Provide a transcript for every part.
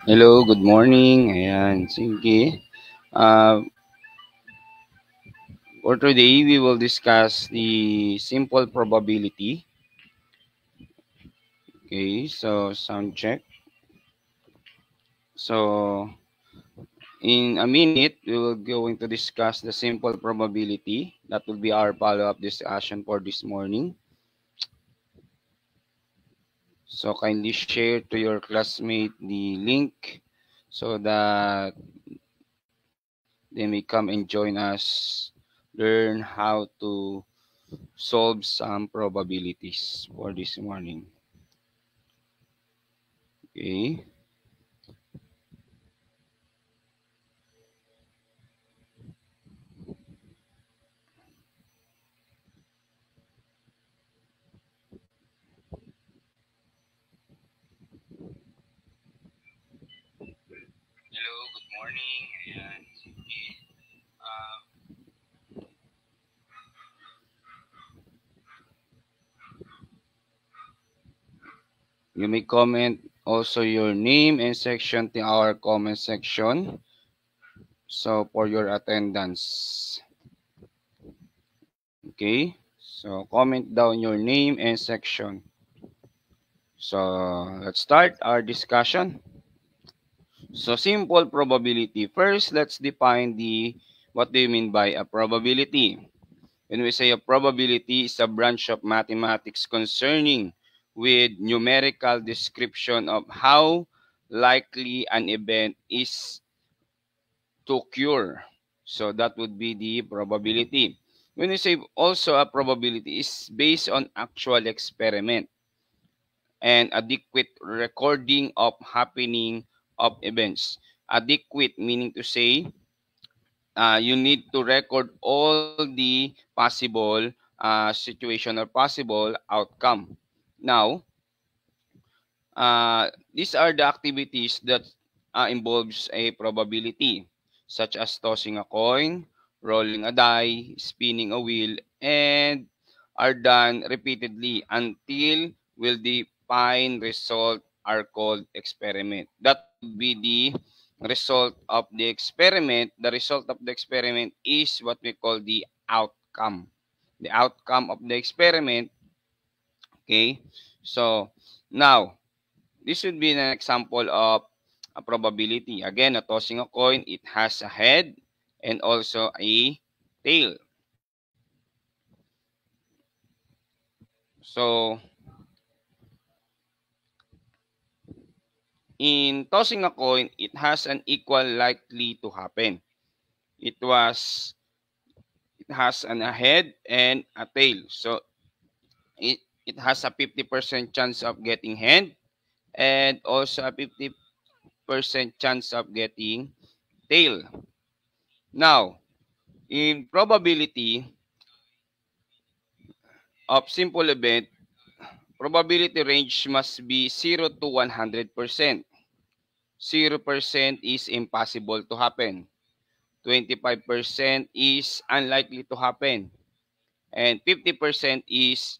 Hello, good morning. Ayan, sige. Uh, for today, we will discuss the simple probability. Okay, so sound check. So, in a minute, we will going to discuss the simple probability. That will be our follow-up discussion for this morning. So, kindly share to your classmate the link so that they may come and join us, learn how to solve some probabilities for this morning. Okay. Hello, good morning. Ayan, sige. Uh, you may comment also your name and section to our comment section. So for your attendance. Okay. So comment down your name and section. So let's start our discussion. So simple probability. First, let's define the what do you mean by a probability? When we say a probability is a branch of mathematics concerning with numerical description of how likely an event is to occur. So that would be the probability. When we say also a probability is based on actual experiment and adequate recording of happening of events. Adequate meaning to say you need to record all the possible situation or possible outcome. Now, these are the activities that involves a probability, such as tossing a coin, rolling a die, spinning a wheel, and are done repeatedly until will define result are called experiment. That would be the result of the experiment. The result of the experiment is what we call the outcome. The outcome of the experiment. Okay. So now this would be an example of a probability. Again, a tossing a coin, it has a head and also a tail. So, in tossing a coin, it has an equal likely to happen. It was it has a head and a tail. So, it has a 50% chance of getting head and also a 50% chance of getting tail. Now, in probability of simple event, probability range must be 0 to 100%. 0% is impossible to happen. 25% is unlikely to happen. And 50% is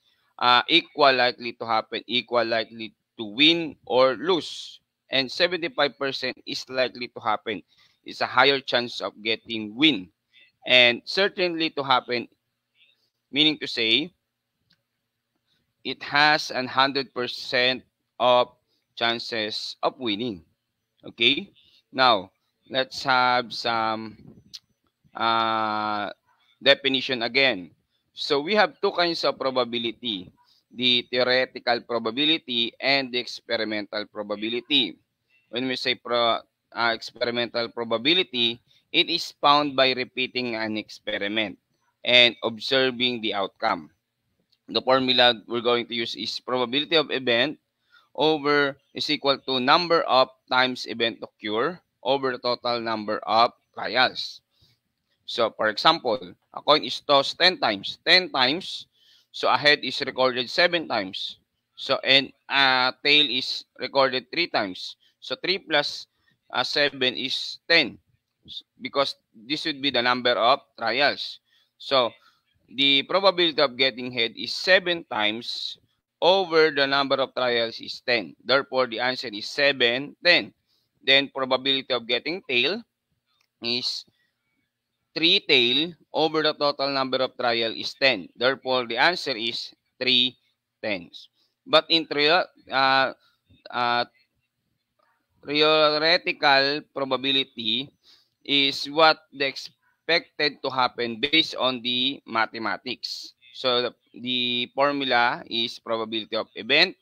equal likely to happen, equal likely to win or lose. And 75% is likely to happen. It's a higher chance of getting win. And certainly to happen, meaning to say, it has 100% of chances of winning. Okay? Now, let's have some uh, definition again. So we have two kinds of probability, the theoretical probability and the experimental probability. When we say experimental probability, it is found by repeating an experiment and observing the outcome. The formula we're going to use is probability of event over is equal to number of times event occur over the total number of trials. So, for example, a coin is tossed 10 times. 10 times, so a head is recorded 7 times. So, and a tail is recorded 3 times. So, 3 plus 7 is 10 because this would be the number of trials. So, the probability of getting head is 7 times over the number of trials is 10. Therefore, the answer is 7, 10. Then probability of getting tail is 3 tail over the total number of trial is 10. Therefore, the answer is 3 tens. But in uh, theoretical probability is what the expected to happen based on the mathematics. So the formula is probability of event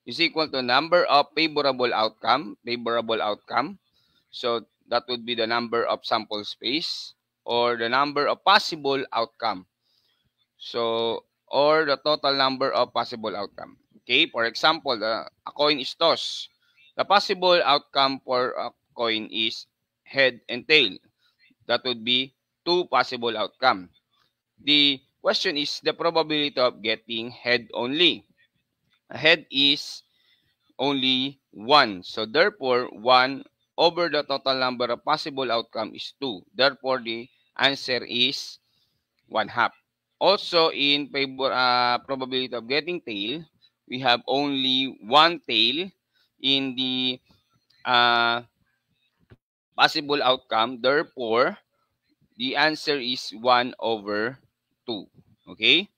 is equal to number of favorable outcome. So that would be the number of sample space or the number of possible outcome. So, or the total number of possible outcome. Okay, for example, a coin is tossed. The possible outcome for a coin is head and tail. That would be 2 possible outcome. The question is the probability of getting head only. Head is only 1. So therefore, 1 over the total number of possible outcome is 2. Therefore, the answer is 1/2. Also, in probability of getting tail, we have only 1 tail in the uh, possible outcome. Therefore, the answer is 1 over 2. Okay?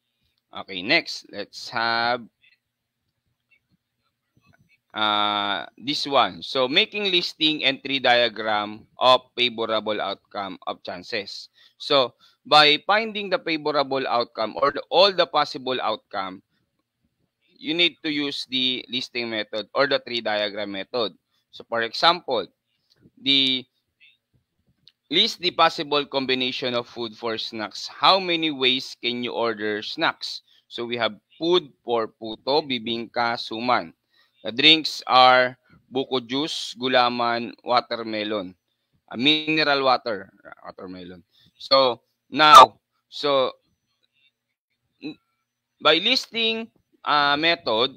Okay, next, let's have this one. So, making listing and tree diagram of favorable outcome of chances. So, by finding the favorable outcome or all the possible outcome, you need to use the listing method or the tree diagram method. So, for example, the list the possible combination of food for snacks. How many ways can you order snacks? So, we have food for puto, bibingka, suman. The drinks are buko juice, gulaman, watermelon, mineral watermelon. So, now, so by listing method,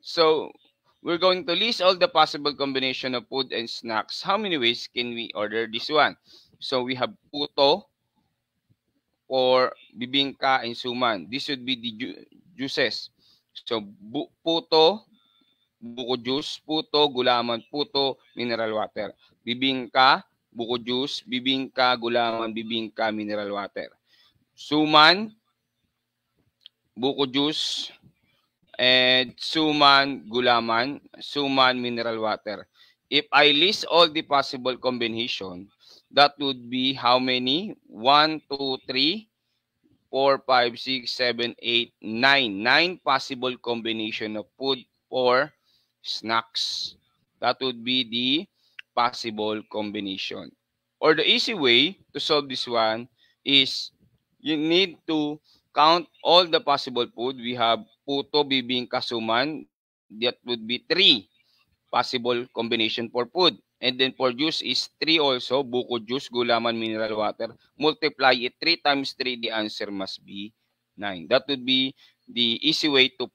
so we're going to list all the possible combination of food and snacks. How many ways can we order this one? So we have puto for bibingka and suman. This would be the juices. So puto, buko juice, puto, gulaman, puto, mineral water. Bibingka, buko juice, bibingka, gulaman, bibingka, mineral water. Suman, buko juice, and suman, gulaman, suman, mineral water. If I list all the possible combination, that would be how many? 1, 2, 3, 4, 5, 6, 7, 8, 9. 9 possible combination of food for snacks. That would be the possible combination. Or the easy way to solve this one is you need to count all the possible food. We have puto, bibingka, suman. That would be 3 possible combination for food. And then for juice is 3 also. Buko juice, gulaman, mineral water. Multiply it 3 times 3. The answer must be 9. That would be the easy way to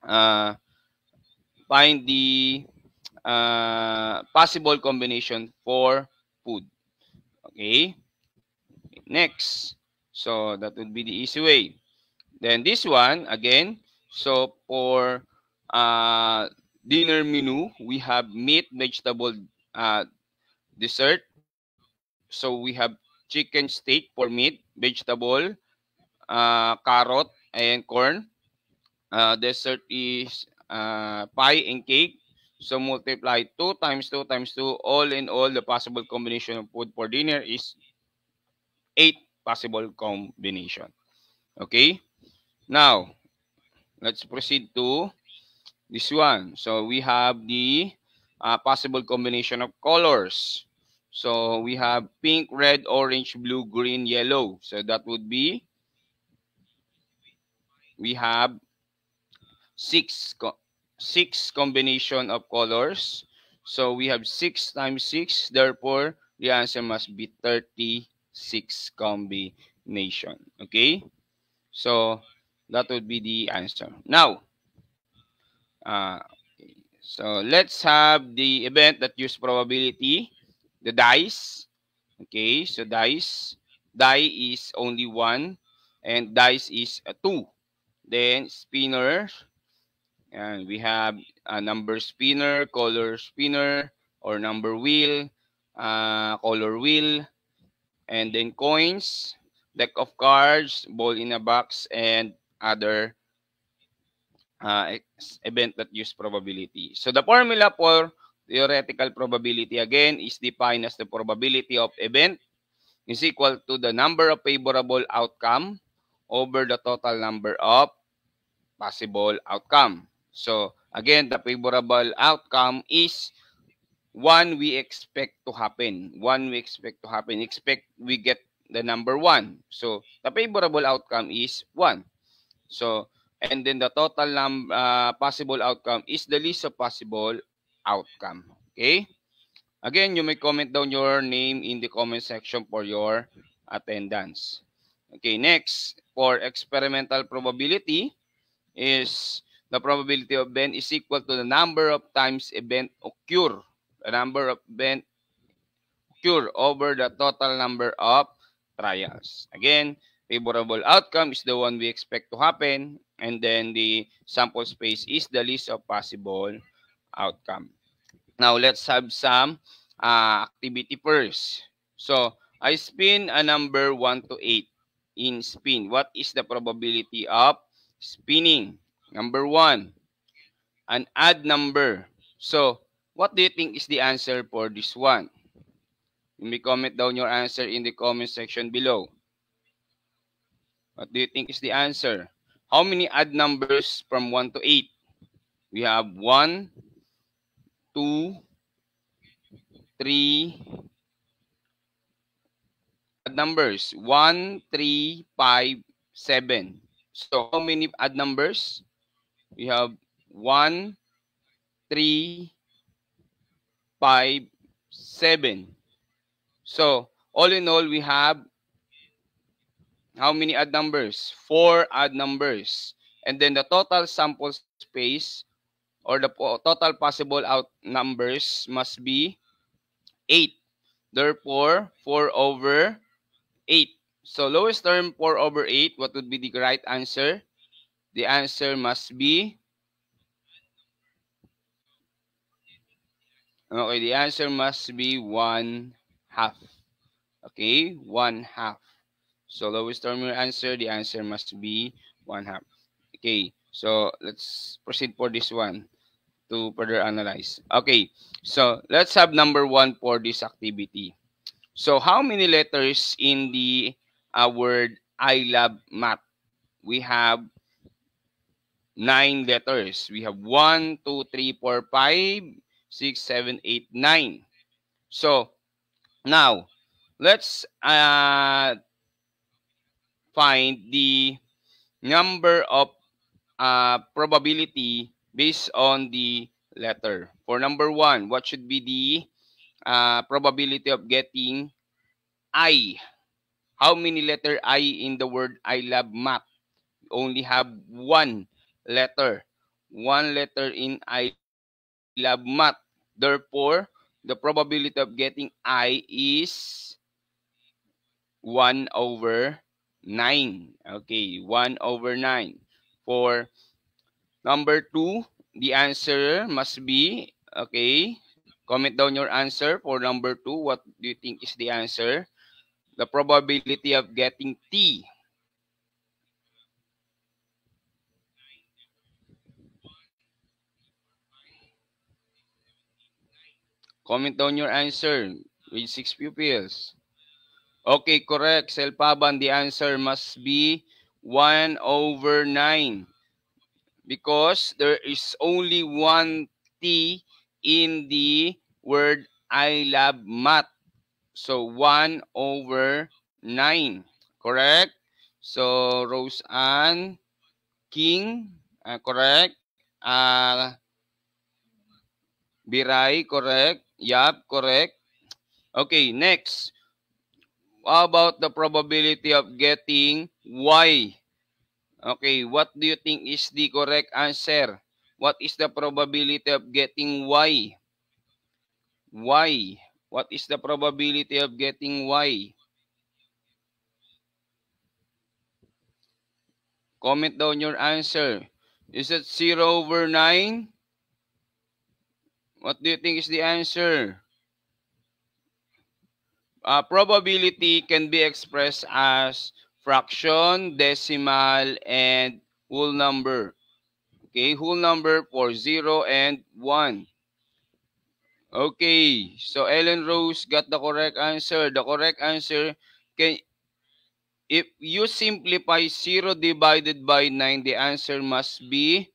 uh, find the possible combination for food. Okay. Next. So that would be the easy way. Then this one, again, so for dinner menu, we have meat, vegetable, dessert. So we have chicken steak for meat, vegetable, carrot, and corn. Dessert is pie and cake. So multiply 2 times 2 times 2. All in all, the possible combination of food for dinner is 8 possible combination. Okay? Now, let's proceed to this one. So we have the possible combination of colors. So we have pink, red, orange, blue, green, yellow. So that would be, we have 6 combination of colors. So we have 6 times 6. Therefore, the answer must be 36 combination. Okay? So that would be the answer. Now, so let's have the event that use probability, the dice. Okay, so die is only 1 and dice is 2. Then spinner And we have a number spinner, color spinner, or number wheel, color wheel, and then coins, deck of cards, ball in a box, and other event that use probability. So the formula for theoretical probability again is defined as the probability of event is equal to the number of favorable outcome over the total number of possible outcome. So again, the favorable outcome is one we expect to happen. One we expect to happen. Expect we get the number 1. So the favorable outcome is 1. So, and then the total possible outcome is the least of possible outcome. Okay? Again, you may comment down your name in the comment section for your attendance. Okay, next, for experimental probability is the probability of event is equal to the number of times event occur. The number of event occur over the total number of trials. Again, favorable outcome is the one we expect to happen, and then the sample space is the list of possible outcome. Now, let's have some activity first. So, I spin a number 1 to 8 in spin. What is the probability of spinning? Number 1, an odd number. So, what do you think is the answer for this one? You may comment down your answer in the comment section below. What do you think is the answer? How many odd numbers from 1 to 8? We have 1, 2, 3, odd numbers. 1, 3, 5, 7. So, how many odd numbers? We have 1, 3, 5, 7. So, all in all, we have how many odd numbers? 4 odd numbers. And then the total sample space or the total possible out numbers must be 8. Therefore, 4 over 8. So, lowest term 4 over 8, what would be the right answer? The answer must be, okay, the answer must be 1/2. Okay, 1/2. So, lowest term your answer, the answer must be 1/2. Okay, so let's proceed for this one to further analyze. Okay, so let's have number 1 for this activity. So, how many letters in the word I love math? We have 9 letters. We have 1, 2, 3, 4, 5, 6, 7, 8, 9. So, now, let's find the number of probability based on the letter. For number 1, what should be the probability of getting I? How many letter I in the word I love math? Only have 1 letter. 1 letter in I love math. Therefore, the probability of getting I is 1 over 9. Okay, 1 over 9. For number 2, the answer must be, okay, comment down your answer for number 2. What do you think is the answer? The probability of getting T. Comment down your answer with 6 pupils. Okay, correct. Selpaban, the answer must be 1 over 9. Because there is only 1 T in the word I love math. So, 1 over 9. Correct? So, Rose Ann King, correct? Biray, correct? Yup, correct. Okay, next. How about the probability of getting Y? Okay, what do you think is the correct answer? What is the probability of getting Y? Y. What is the probability of getting Y? Comment down your answer. Is it 0/9? What do you think is the answer? Probability can be expressed as fraction, decimal, and whole number. Okay, whole number for 0 and 1. Okay, so Ellen Rose got the correct answer. The correct answer, can, if you simplify 0 divided by 9, the answer must be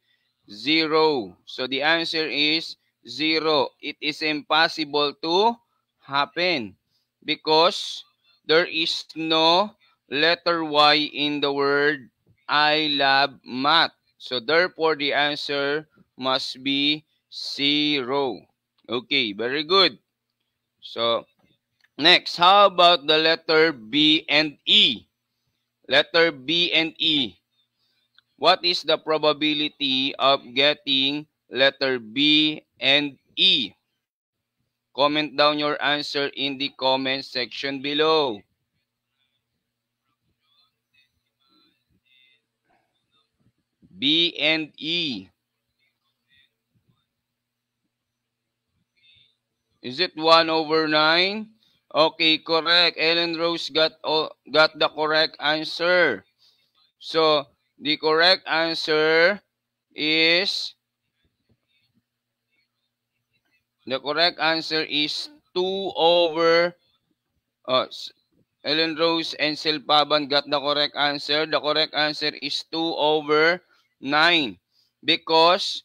0. So the answer is 0. It is impossible to happen because there is no letter Y in the word I love math. So therefore, the answer must be 0. Okay, very good. So next, how about the letter B and E? Letter B and E. What is the probability of getting letter B and E? Comment down your answer in the comment section below. B and E. Is it 1/9? Okay, correct. Ellen Rose got the correct answer. So, the correct answer is 2 over Ellen Rose and Silpaban got the correct answer. The correct answer is 2/9 because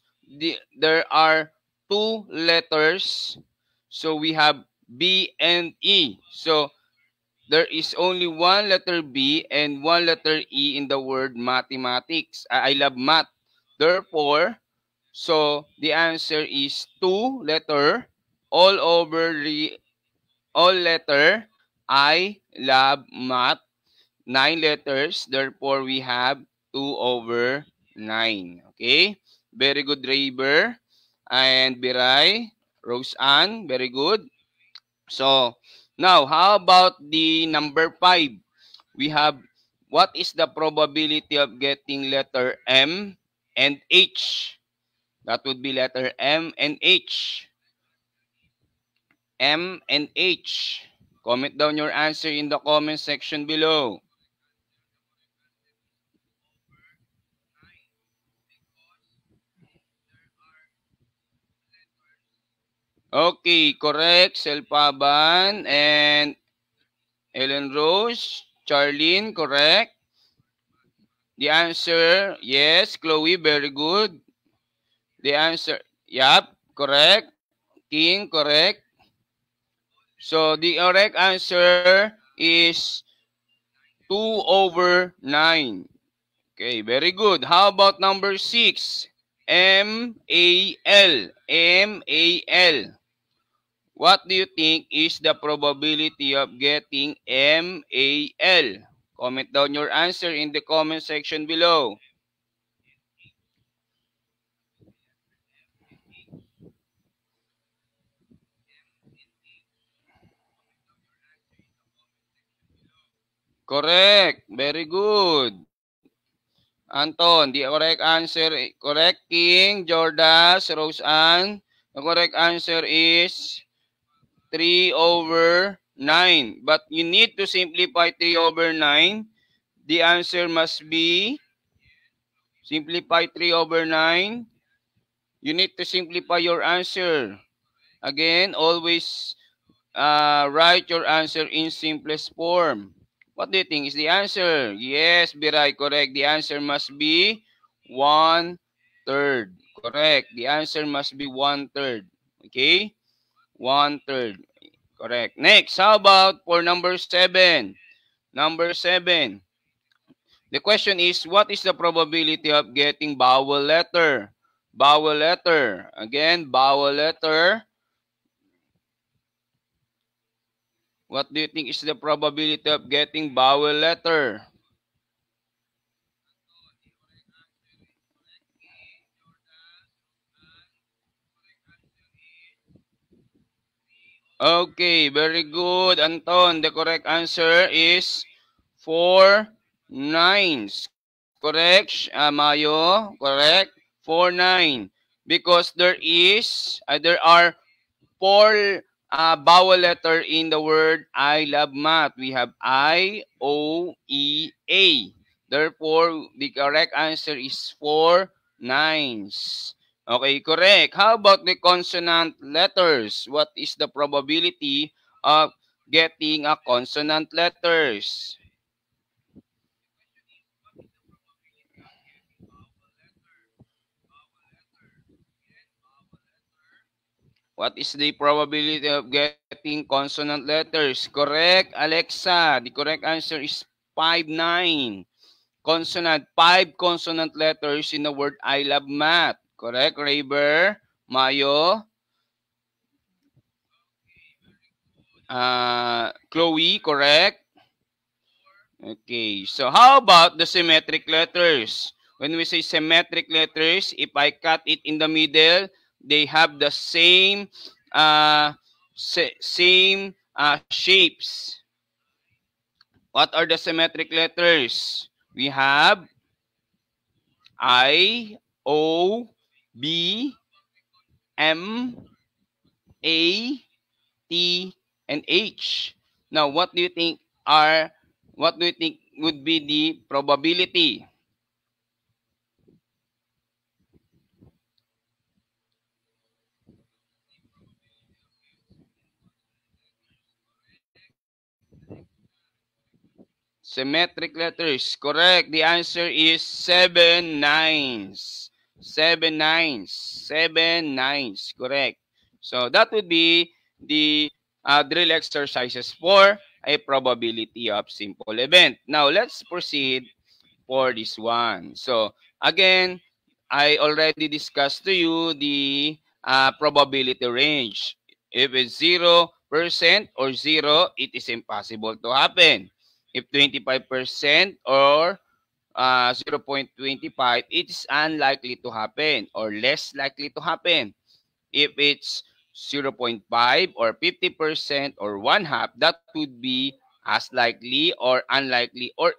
there are two letters. So we have B and E. So there is only one letter B and one letter E in the word mathematics. I love math. Therefore, so the answer is 2 letter all over the all letter I love math. 9 letters. Therefore, we have 2/9. Okay? Very good, Raber and Biray. Rose Ann, very good. So, now, how about the number 5? We have, what is the probability of getting letter M and H? That would be letter M and H. M and H. Comment down your answer in the comment section below. Okay, correct. Selpaban and Ellen Rose. Charlene, correct. The answer, yes. Chloe, very good. The answer, yep, correct. King, correct. So the correct answer is 2/9. Okay, very good. How about number 6? MAL. MAL. What do you think is the probability of getting MAL? Comment down your answer in the comment section below. Correct. Very good. Anton, the correct answer, correct. King, Jordas, Rose Ann. The correct answer is 3/9. But you need to simplify 3/9. The answer must be, simplify 3/9. You need to simplify your answer. Again, always write your answer in simplest form. What do you think is the answer? Yes, Biray, correct. The answer must be 1/3. Correct. The answer must be 1/3. Okay? 1/3. Correct. Next, how about for number 7? Number 7. The question is, what is the probability of getting vowel letter? Vowel letter. Again, vowel letter. What do you think is the probability of getting vowel letter? Okay, very good, Anton. The correct answer is 4/9. Correct, Mayo. Correct. 49. Because there are 4 vowel letter in the word I love math. We have I, O, E, A. Therefore, the correct answer is 4 nines. Okay, correct. How about the consonant letters? What is the probability of getting a consonant letters? What is the probability of getting consonant letters? Correct, Alexa. The correct answer is 5-9. Consonant, 5 consonant letters in the word I love math. Correct, Raber? Mayo? Chloe, correct? Okay, so how about the symmetric letters? When we say symmetric letters, if I cut it in the middle, they have the same shapes. What are the symmetric letters? We have I, O, B, M, A, T, and H. Now, what do you think would be the probability? Symmetric letters. Correct. The answer is 7 nines. 7 nines. 7 nines. Correct. So that would be the drill exercises for a probability of simple event. Now let's proceed for this one. So again, I already discussed to you the probability range. If it's 0% or 0, it is impossible to happen. If 25% or 0.25, it is unlikely to happen or less likely to happen. If it's 0.5 or 50% or one half, that would be as likely or unlikely, or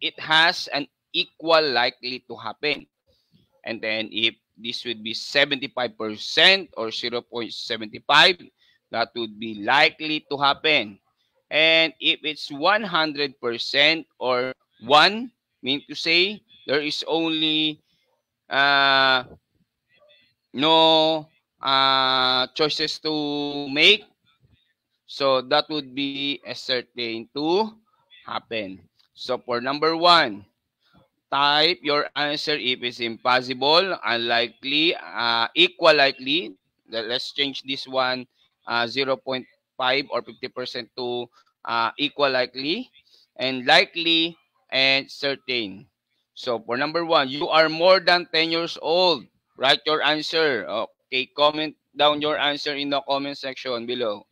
it has an equal likely to happen. And then if this would be 75% or 0.75, that would be likely to happen. And if it's 100% or 1, mean to say there is only no choices to make, so that would be a certain to happen. So for number 1, type your answer if it's impossible, unlikely, equal likely. Let's change this one 0.5 or 50% to equal likely, and likely and certain. So for number 1, you are more than 10 years old. Write your answer. Okay, comment down your answer in the comment section below.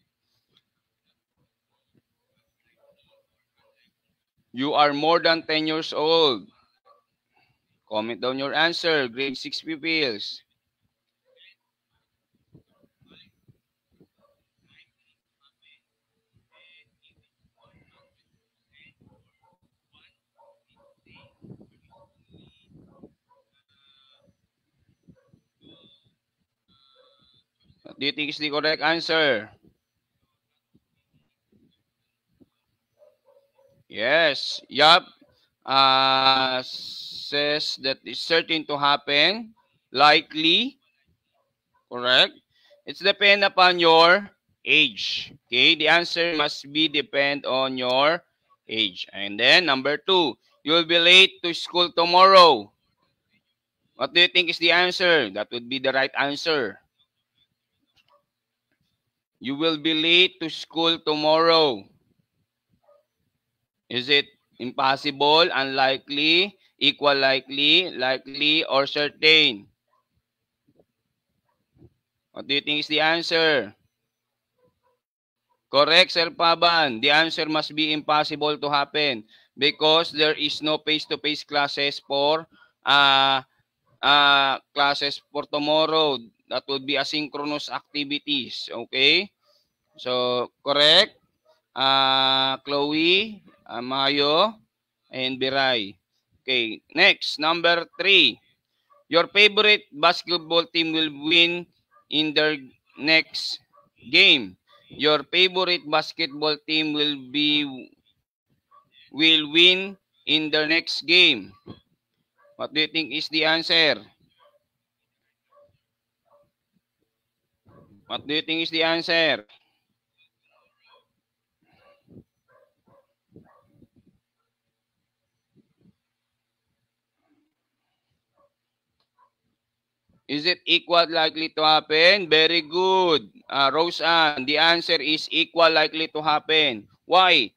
You are more than 10 years old. Comment down your answer, grade 6 pupils. What do you think is the correct answer? Yes. Yup. Says that is certain to happen. Likely. Correct. It's depend upon your age. Okay. The answer must be depend on your age. And then number 2, you'll be late to school tomorrow. What do you think is the answer? That would be the right answer. You will be late to school tomorrow. Is it impossible, unlikely, equal likely, likely, or certain? What do you think is the answer? Correct, Sir Paban. The answer must be impossible to happen because there is no face-to-face classes for tomorrow. That would be asynchronous activities. Okay? So, correct. Chloe, Mayo, and Biray. Okay, next, number 3. Your favorite basketball team will win in their next game. Your favorite basketball team will win in their next game. What do you think is the answer? What do you think is the answer? Is it equal likely to happen? Very good. Roseanne, the answer is equal likely to happen. Why?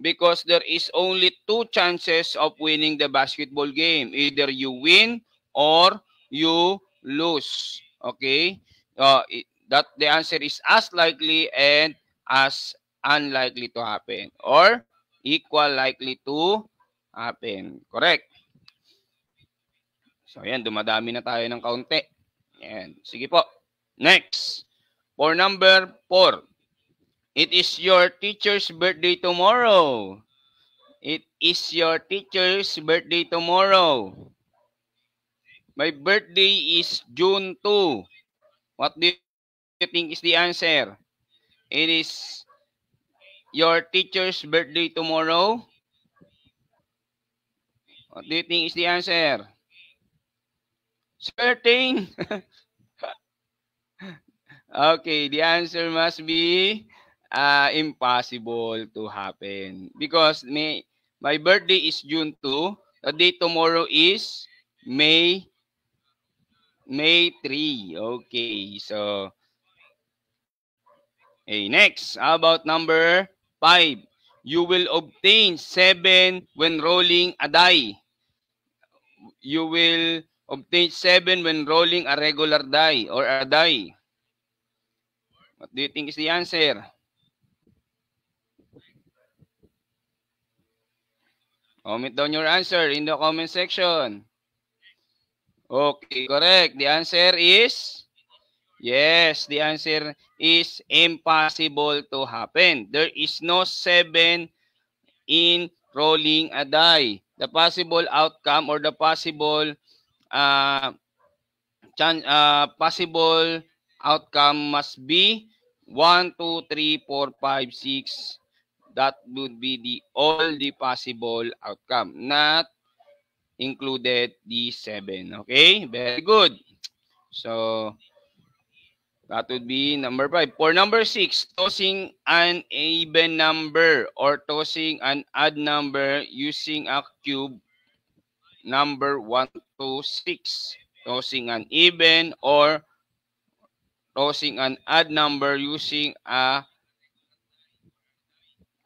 Because there is only two chances of winning the basketball game. Either you win or you lose. Okay? That the answer is as likely and as unlikely to happen or equal likely to happen. Correct? So, ayan, dumadami na tayo ng kaunti. Ayan. Sige po. Next. For number 4. It is your teacher's birthday tomorrow. It is your teacher's birthday tomorrow. My birthday is June 2. What do you think is the answer? It is your teacher's birthday tomorrow. What do you think is the answer? Certain. Okay, the answer must be impossible to happen because my birthday is June 2. The day tomorrow is May 3. Okay, so next, how about number 5? You will obtain 7 when rolling a die. You will obtain 7 when rolling a regular die or a die. What do you think is the answer? Comment down your answer in the comment section. Okay, correct. The answer is yes. The answer is impossible to happen. There is no 7 in rolling a die. The possible outcome or the possible possible outcome must be 1, 2, 3, 4, 5, 6. That would be all the possible outcome, not included the 7. Okay, very good. So that would be number 5. For number 6, tossing an even number or tossing an odd number using a cube number 1 to 6. Tossing an even or tossing an odd number using a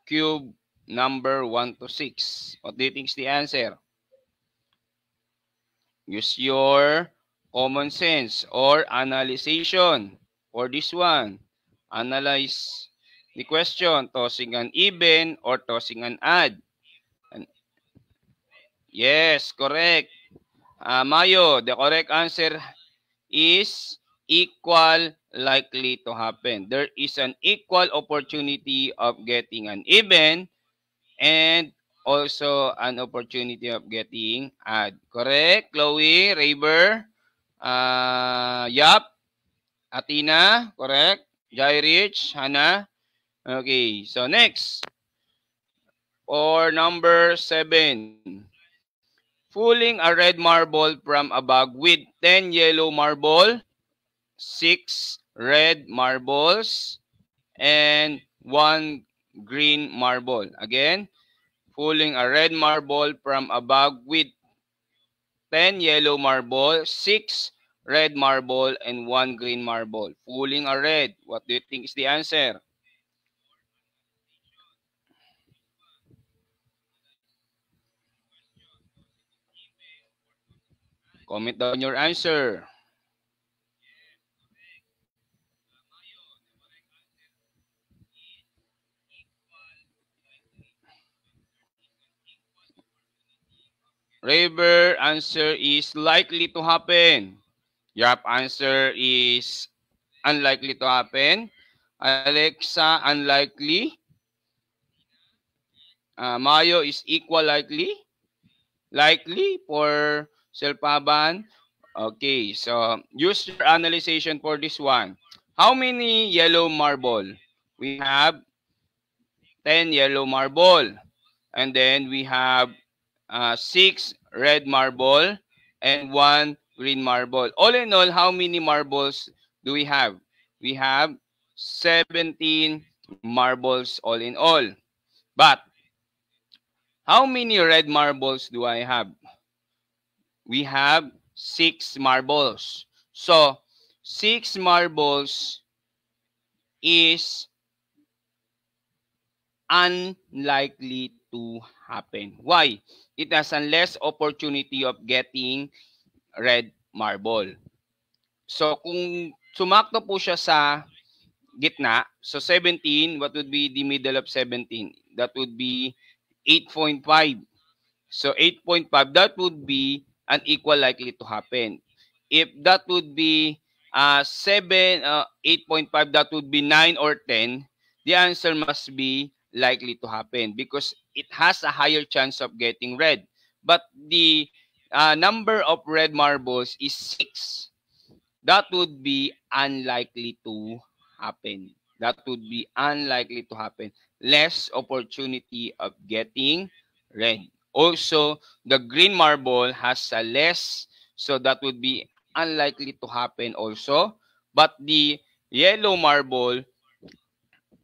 cube number 1 to 6. What do you think is the answer? Use your common sense or analyzation for this one. Analyze the question, tossing an even or tossing an odd. Yes, correct. Mayo, the correct answer is equal likely to happen. There is an equal opportunity of getting an even and also an opportunity of getting odd. Correct? Chloe, Raver, Yap, Atina, correct? Jai Rich, Hannah. Okay, so next. For number 7. Fooling a red marble from a bag with 10 yellow marble, 6 red marbles, and 1 green marble. Again, fooling a red marble from a bag with 10 yellow marble, 6 red marble, and 1 green marble. Fooling a red. What do you think is the answer? Comment down your answer. Raver, answer is likely to happen. Yap, answer is unlikely to happen. Alexa, unlikely. Mayo is equal likely. Likely for Selpaban. Okay, so use your analyzation for this one. How many yellow marble? We have 10 yellow marble. And then we have 6 red marble and 1 green marble. All in all, how many marbles do we have? We have 17 marbles all in all. But how many red marbles do I have? We have 6 marbles. So, 6 marbles is unlikely to happen. Why? It has a less opportunity of getting red marble. So, kung sumakto po siya sa gitna, so 17, what would be the middle of 17? That would be 8.5. So 8.5, that would be an equal likely to happen. If that would be 8.5, that would be 9 or 10, the answer must be likely to happen because it has a higher chance of getting red. But the number of red marbles is 6. That would be unlikely to happen. That would be unlikely to happen. Less opportunity of getting red. Also, the green marble has a less, so that would be unlikely to happen also. But the yellow marble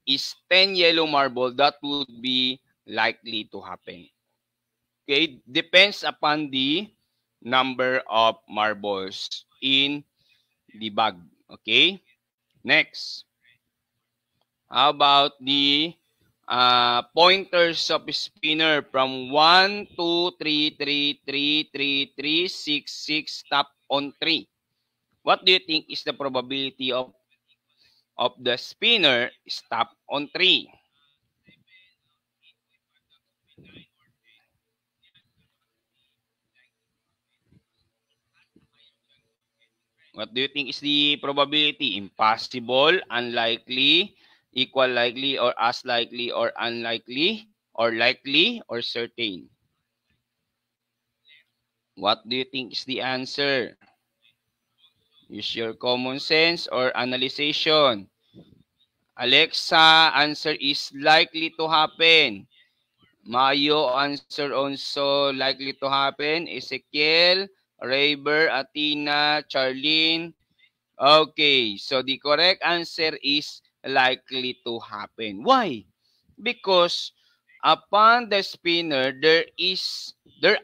is 10 yellow marble, that would be likely to happen. Okay, depends upon the number of marbles in the bag. Okay, next. How about the pointers of spinner from 1, 2, 3, 3, 3, 3, 3, 6, 6, stop on 3? What do you think is the probability of the spinner stop on 3? What do you think is the probability? Impossible, unlikely, equal likely, or as likely, or unlikely, or likely, or certain? What do you think is the answer? Use your common sense or analyzation. Alexa, answer is likely to happen. Mayo, answer also likely to happen. Ezekiel, Rayber, Athena, Charlene. Okay, so the correct answer is likely to happen. Why? Because upon the spinner, there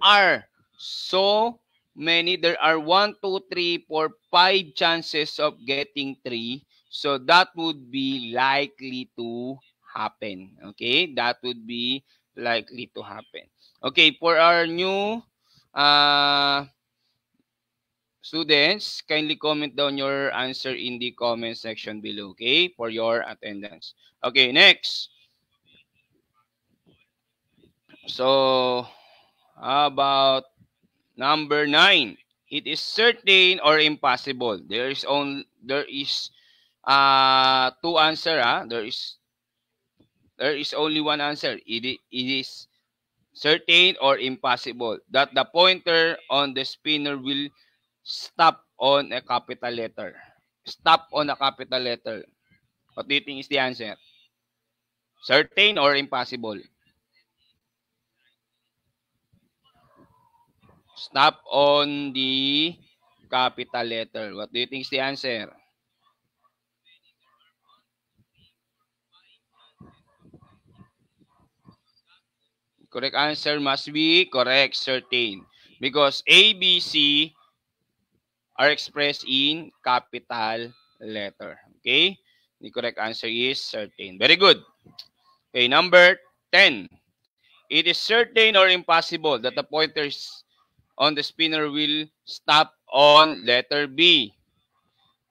are so many. There are 1, 2, 3, 4, 5 chances of getting 3. So that would be likely to happen. Okay, that would be likely to happen. Okay, for our new students, kindly comment down your answer in the comment section below, okay, for your attendance. Okay, next. So, how about number 9? It is certain or impossible. There is two answer. There is only one answer. It is certain or impossible that the pointer on the spinner will stop on a capital letter. Stop on a capital letter. What do you think is the answer? Certain or impossible? Stop on the capital letter. What do you think is the answer? Correct answer must be correct, certain. Because A, B, C are expressed in capital letter. Okay? The correct answer is certain. Very good. Okay, number 10. It is certain or impossible that the pointers on the spinner will stop on letter B.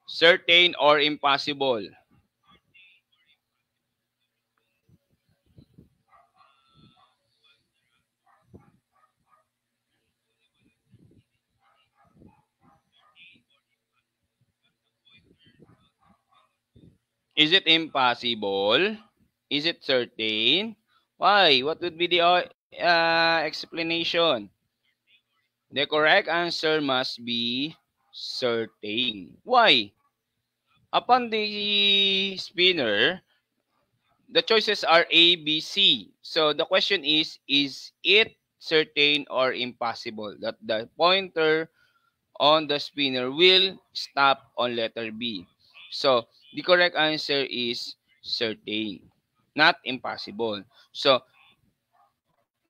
Certain or impossible? Is it impossible? Is it certain? Why? What would be the explanation? The correct answer must be certain. Why? Upon the spinner, the choices are A, B, C. So the question is it certain or impossible that the pointer on the spinner will stop on letter B? So the correct answer is certain, not impossible. So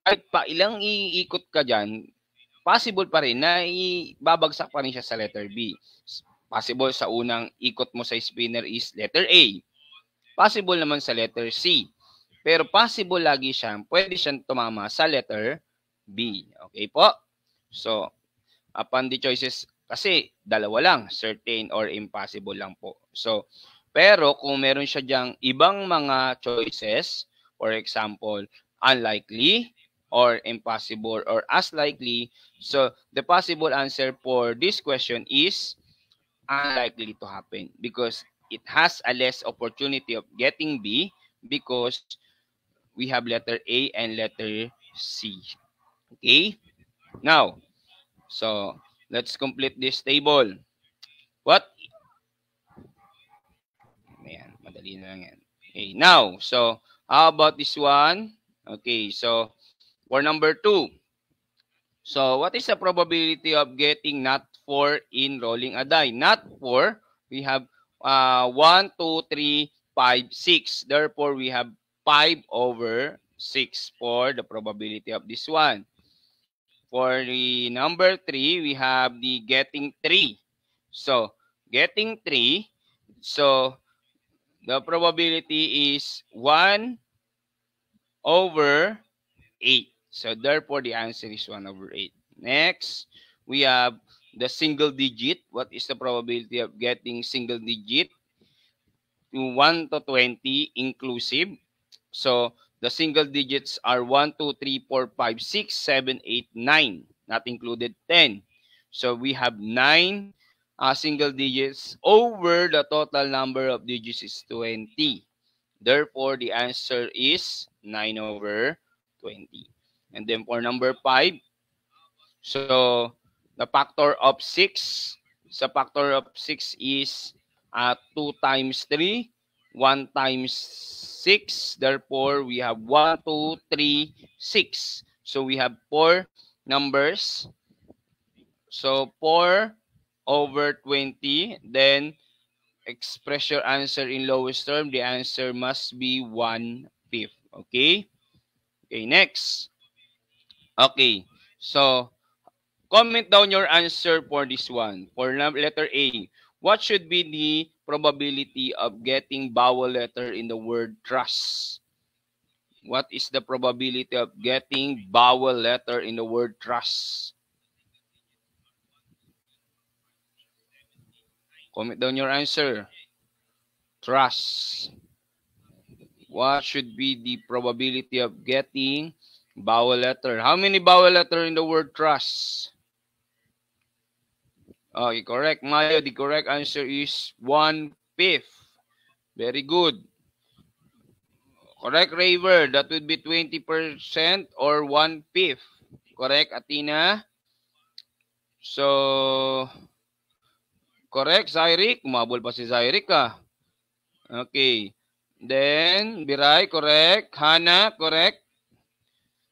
kahit pa ilang iikot ka dyan, possible pa rin na ibabagsak pa rin siya sa letter B. Possible sa unang ikot mo sa spinner is letter A. Possible naman sa letter C. Pero possible lagi siyang, pwede siyang tumama sa letter B. Okay po? So, upon the choices, kasi dalawa lang, certain or impossible lang po. So, pero kung meron siya diyang ibang mga choices, for example, unlikely, or impossible, or as likely, so the possible answer for this question is unlikely to happen because it has a less opportunity of getting B because we have letter A and letter C. Okay? Now, so let's complete this table. What? Ayan, madali na lang yan. Okay, now, so how about this one? Okay, so for number 2. So what is the probability of getting not 4 in rolling a die? Not 4, we have 1, 2, 3, 5, 6. Therefore, we have 5 over 6 for the probability of this one. For the number 3, we have the getting 3. So, getting 3, so the probability is 1 over 8. So, therefore, the answer is 1 over 8. Next, we have the single digit. What is the probability of getting single digit? 1 to 20 inclusive. So, the single digits are 1, 2, 3, 4, 5, 6, 7, 8, 9. Not included 10. So, we have 9 single digits over the total number of digits is 20. Therefore, the answer is 9 over 20. And then for number 5, so the factor of 6, the factor of 6 is 2 times 3, 1 times 6. Therefore, we have 1, 2, 3, 6. So we have 4 numbers. So 4 over 20. Then express your answer in lowest term. The answer must be 1/5. Okay? Okay, next. Okay. So, comment down your answer for this one. For letter A, what should be the probability of getting vowel letter in the word trust? What is the probability of getting vowel letter in the word trust? Comment down your answer. Trust. What should be the probability of getting vowel letter? How many vowel letter in the word trust? Oh, you're correct, Mayo. The correct answer is 1/5. Very good. Correct, Raver. That would be 20% or 1/5. Correct, Athena? So, correct, Zyric. Umabol pa si Zyric, ah. Okay. Then, Biray, correct. Hana, correct.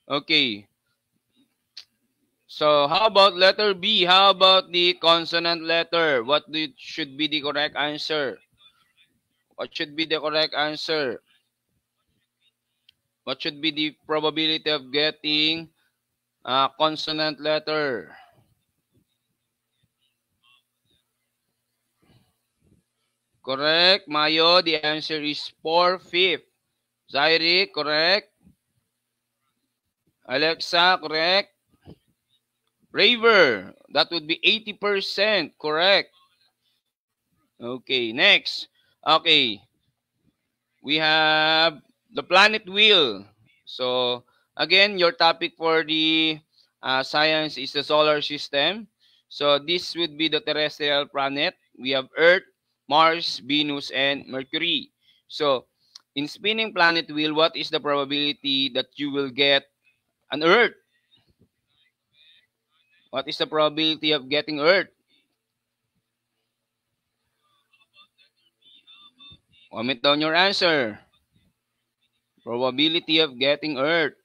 Okay. So, how about letter B? How about the consonant letter? What should be the correct answer? What should be the correct answer? What should be the probability of getting a consonant letter? Correct, Mayo. The answer is 4/5. Zairi, correct. Alexa, correct. Raver, that would be 80%. Correct. Okay, next. Okay. We have the planet wheel. So, again, your topic for the science is the solar system. So, this would be the terrestrial planet. We have Earth, Mars, Venus, and Mercury. So, in spinning planet wheel, what is the probability that you will get an Earth? What is the probability of getting Earth? Comment down your answer. Probability of getting Earth.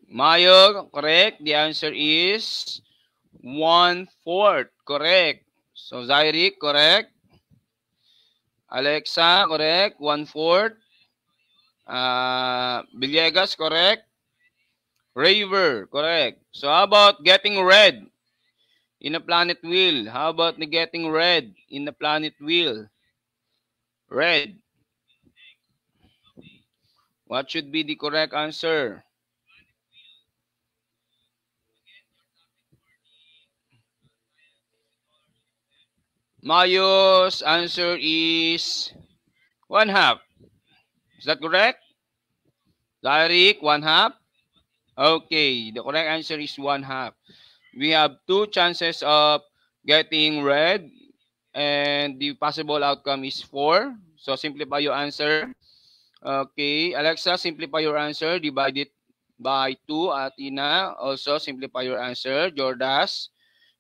Mayo, correct. The answer is 1/4. Correct. So, Zyric, correct. Alexa, correct. 1/4. Villegas, correct. Raver, correct. So, how about getting red in a planet wheel? How about the getting red in a planet wheel? Red. What should be the correct answer? Mayo's answer is 1/2. Is that correct? Tyrick, 1/2? Okay, the correct answer is 1/2. We have two chances of getting red and the possible outcome is 4. So simplify your answer. Okay, Alexa, simplify your answer. Divide it by 2. Atina, also simplify your answer. Jordas.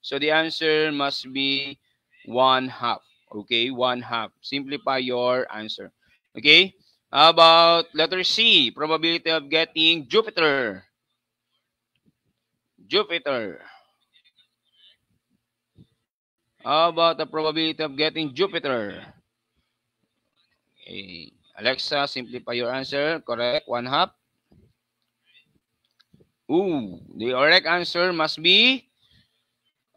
So the answer must be 1/2. Okay, 1/2. Simplify your answer. Okay, how about letter C? Probability of getting Jupiter. Jupiter. How about the probability of getting Jupiter? Okay. Alexa, simplify your answer. Correct, 1/2. Ooh, the correct answer must be,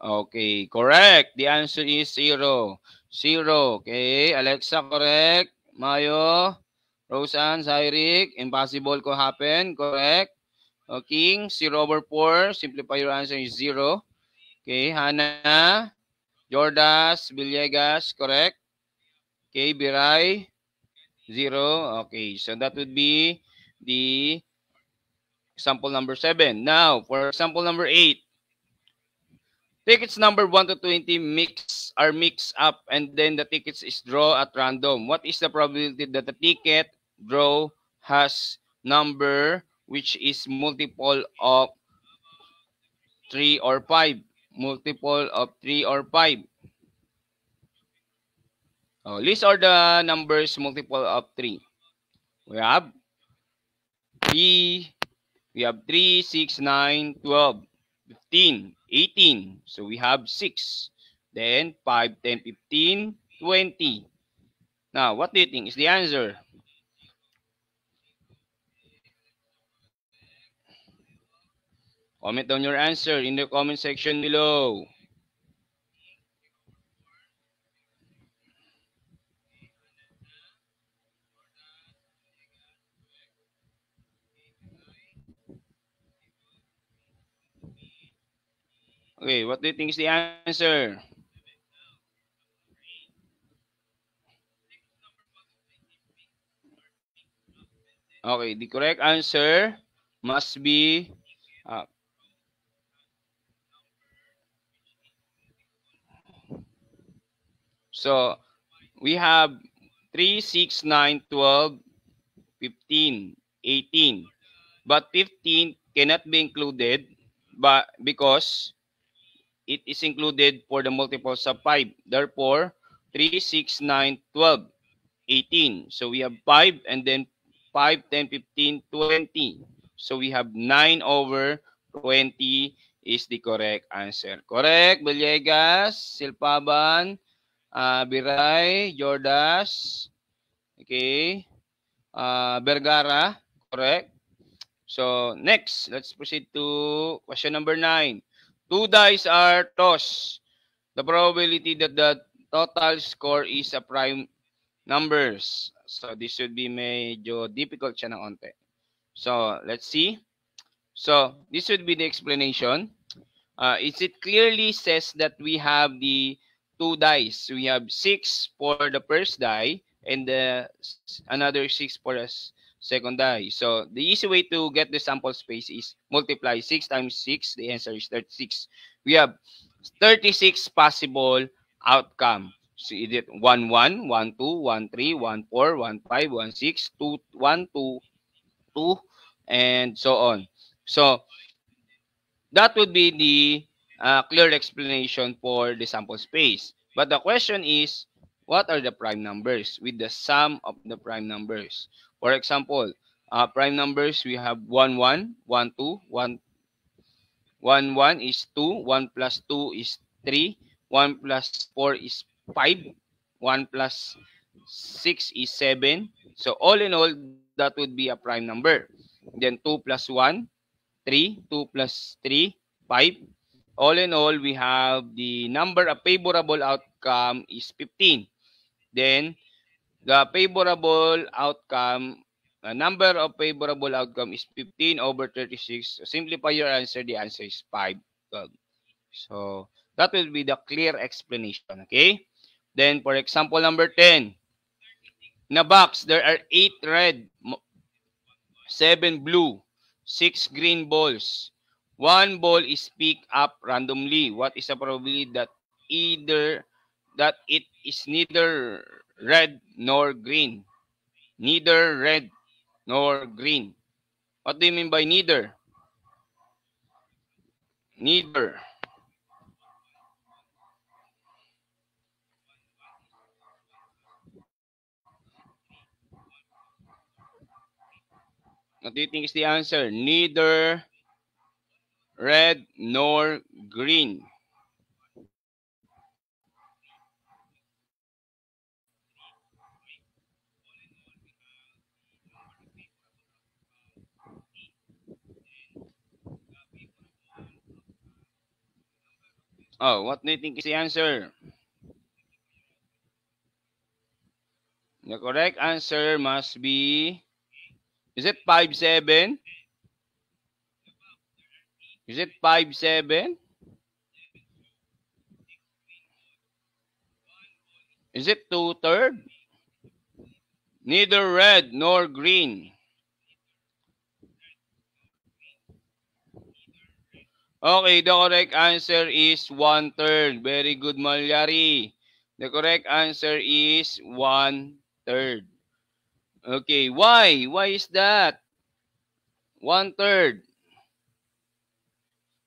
okay, correct. The answer is 0. 0. Okay, Alexa, correct. Mayo, Roseanne, Zyric, impossible could happen. Correct. Okay, 0/4. Simplify your answer is 0. Okay, Hannah, Jordas, Villegas, correct. Okay, Biray, 0. Okay, so that would be the example number 7. Now, for example number 8. Tickets number 1 to 20 are mixed up and then the tickets is draw at random. What is the probability that the ticket draw has number which is multiple of 3 or 5? Multiple of 3 or 5. Oh, list are the numbers multiple of 3. We have 3, we have 3, 6, 9, 12, 15, 18. So we have 6. Then 5, 10, 15, 20. Now, what do you think is the answer? Comment down your answer in the comment section below. Okay, what do you think is the answer? Okay, the correct answer must be so we have 3, 6, 9, 12, 15, 18. But 15 cannot be included but because it is included for the multiples of 5. Therefore, 3, 6, 9, 12, 18. So we have 5 and then 5, 10, 15, 20. So we have 9/20 is the correct answer. Correct, Villegas, Silpaban, Biray, Jordas, okay, Vergara, correct. So next, let's proceed to question number 9. 2 dice are tossed. The probability that the total score is a prime numbers. So this should be medyo difficult siya ng onte. So let's see. So this would be the explanation. It clearly says that we have the 2 dice. We have 6 for the first die and another 6 for the second die. So the easy way to get the sample space is multiply 6 times 6. The answer is 36. We have 36 possible outcome. So is it 1, 1, 1, 2, 1, 3, 1, 4, 1, 5, 1, 6, 2, 1, 2, 2, and so on. So that would be the clear explanation for the sample space. But the question is, what are the prime numbers with the sum of the prime numbers. For example, prime numbers, we have 1, 1, 1, 2, 1, 1, 1 is 2, 1 plus 2 is 3, 1 plus 4 is 5, 1 plus 6 is 7. So all in all, that would be a prime number. Then 2 plus 1, 3, 2 plus 3, 5. All in all, we have the number of favorable outcome is 15. Then the favorable outcome, number of favorable outcome is 15 over 36. So simplify your answer. The answer is 5. So that will be the clear explanation. Okay. Then for example number 10. In a box, there are 8 red, 7 blue, 6 green balls. One ball is picked up randomly. What is the probability that it is neither red nor green? Neither red nor green. What do you mean by neither? Neither. What do you think is the answer? Neither red nor green. Oh, what do you think is the answer? The correct answer must be, is it 5, 7? Is it 5, 7? Is it 2/3? Neither red nor green. Okay, the correct answer is 1/3. Very good, Malyari. The correct answer is 1/3. Okay, why? Why is that? 1/3.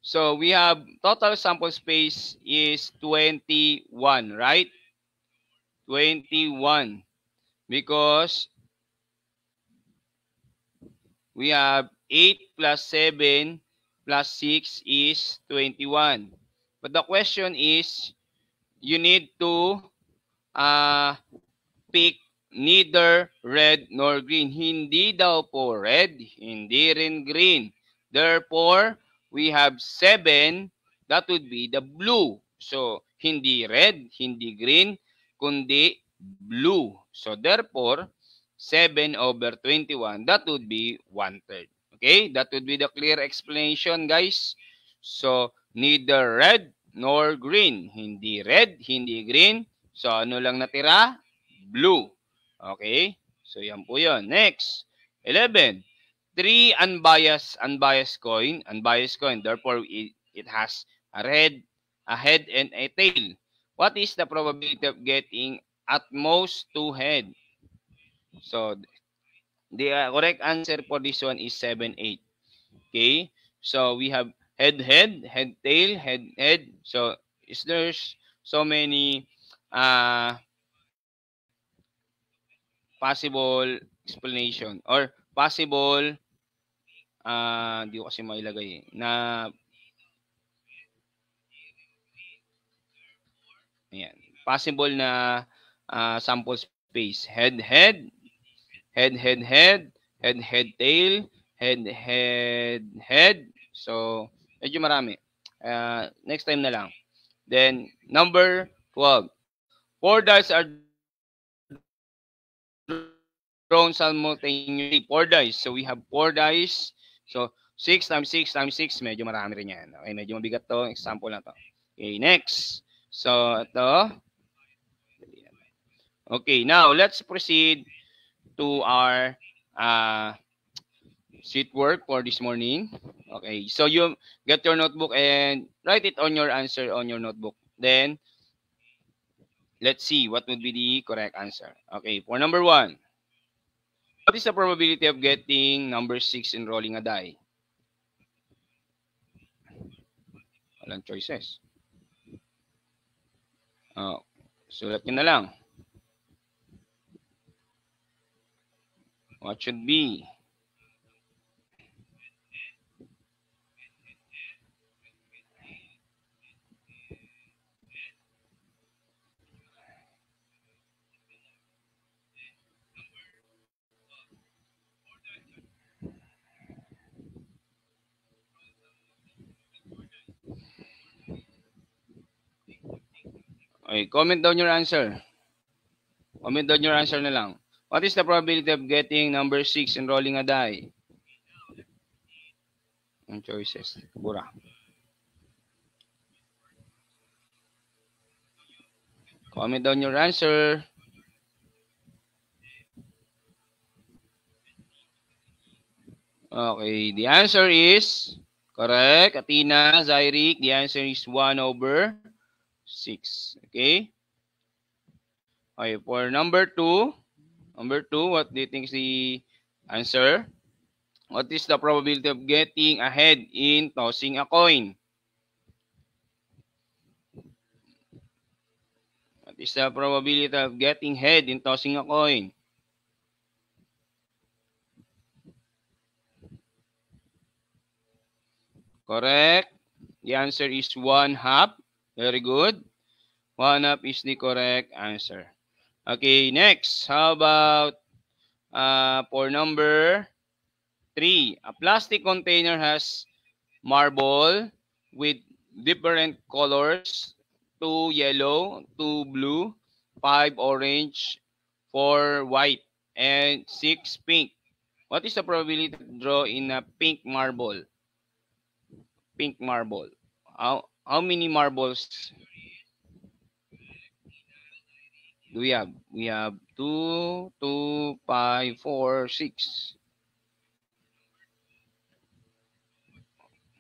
So we have total sample space is 21, right? 21. Because we have 8 plus 7 plus 6 is 21. But the question is, you need to pick neither red nor green. Hindi daw po red, hindi rin green. Therefore, we have 7. That would be the blue. So, hindi red, hindi green, kundi blue. So, therefore, 7 over 21, that would be 1/3. Okay? That would be the clear explanation, guys. So, neither red nor green. Hindi red, hindi green. So, ano lang natira? Blue. Okay? So, yan po yun. Next, 11. 3 unbiased coin. Unbiased coin. Therefore, it has a head, and a tail. What is the probability of getting at most 2 head? So, the correct answer for this one is 7, 8. Okay? So, we have head, tail, head. So, is there's so many possible explanation or possible hindi ko kasi mailagay na ayan, possible na sample space. Head, tail, head. So, medyo marami. Next time na lang. Then, number 12. 4 dice are drawn simultaneously. 4 dice. So, we have 4 dice. So, 6 times 6 times 6. Medyo marami rin yan. Okay, medyo mabigat to. Example na to. Okay, next. So, ito. Okay, now, let's proceed to our sheet work for this morning. Okay, so you get your notebook and write it on your answer on your notebook. Then, let's see what would be the correct answer. Okay, for number 1. What is the probability of getting number 6 in rolling a die? Walang choices. Oh, sulat nyo na lang. What should be? Okay, comment down your answer. Comment down your answer na lang. What is the probability of getting number 6 and rolling a die? Ang choices. Kabura. Comment down your answer. Okay, the answer is correct. Athena, Zyric, the answer is 1/6. Okay? Okay, for number 2, what do you think is the answer? What is the probability of getting ahead in tossing a coin? What is the probability of getting head in tossing a coin? Correct. The answer is 1/2. Very good. 1/2 is the correct answer. Okay, next. How about for number 3? A plastic container has marble with different colors. 2 yellow, 2 blue, 5 orange, 4 white, and 6 pink. What is the probability to draw in a pink marble? Pink marble. How many marbles do we have? We have 2, 2, 5, 4, 6.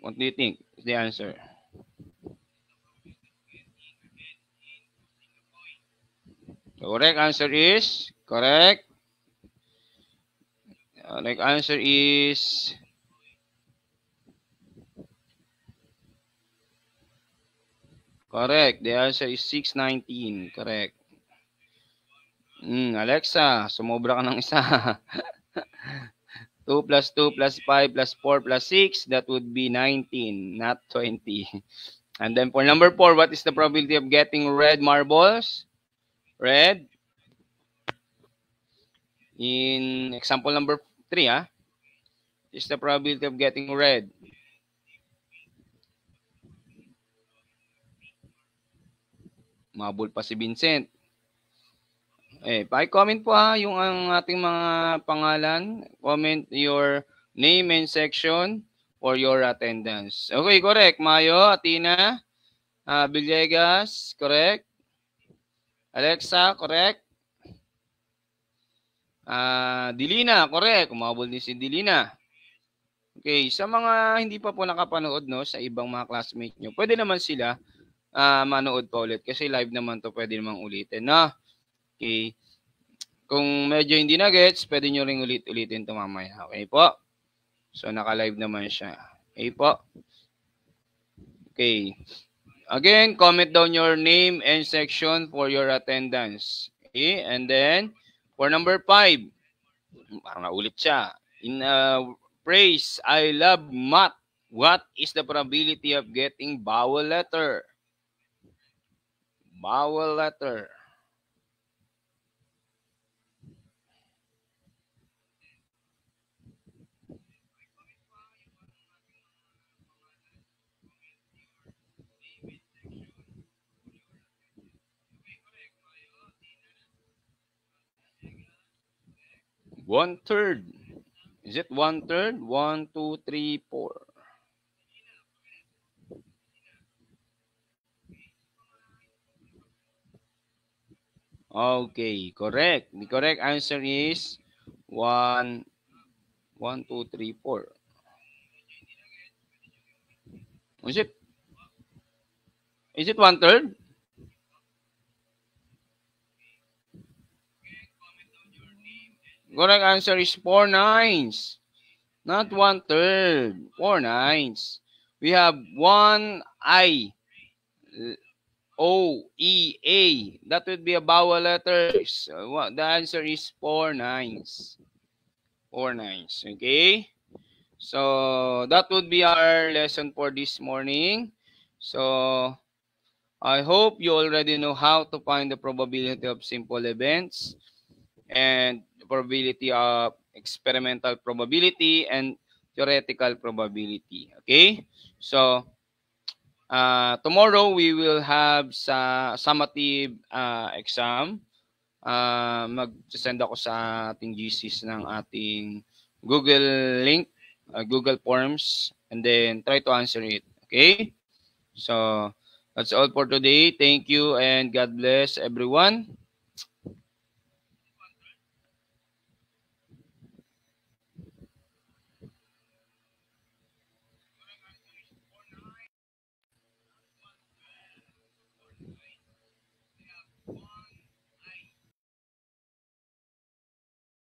What do you think is the answer? The correct answer is correct. Correct answer is correct. The answer is 619. Correct. Alexa, sumobra ka ng isa. 2 plus 2 plus 5 plus 4 plus 6, that would be 19, not 20. And then for number 4, what is the probability of getting red marbles? Red. In example number 3, is the probability of getting red. Mabul pa si Vincent. Pa-comment po yung ang ating mga pangalan. Comment your name and section for your attendance. Okay, correct. Mayo, Athena, Villegas, correct. Alexa, correct. Dilina, correct. Umabol din si Dilina. Okay, sa mga hindi pa po nakapanood sa ibang mga classmates nyo, pwede naman sila manood pa ulit kasi live naman to, pwede namang ulitin. Okay. Kung medyo hindi na gets, pwede nyo ring ulitin ito mamaya. Okay po? So, naka-live naman siya. Okay po? Okay. Again, comment down your name and section for your attendance. Okay? And then, for number 5, parang naulit siya. In praise, I love math. What is the probability of getting vowel letter? Vowel letter. One-third. Is it one-third? 1, 2, 3, 4. Okay, correct. The correct answer is 1, 2, 3, 4. Is it one-third? Correct answer is 4 nines. Not 1/3. 4 nines. We have 1 I. O, E, A. That would be a vowel letter. So, the answer is 4 nines. 4 nines. Okay? So, that would be our lesson for this morning. So, I hope you already know how to find the probability of simple events and the probability of experimental probability and theoretical probability. Okay? So, tomorrow we will have sa summative exam. Mag-send ako sa ating GCs ng ating Google link, Google Forms, and then try to answer it. Okay? So, that's all for today. Thank you and God bless everyone.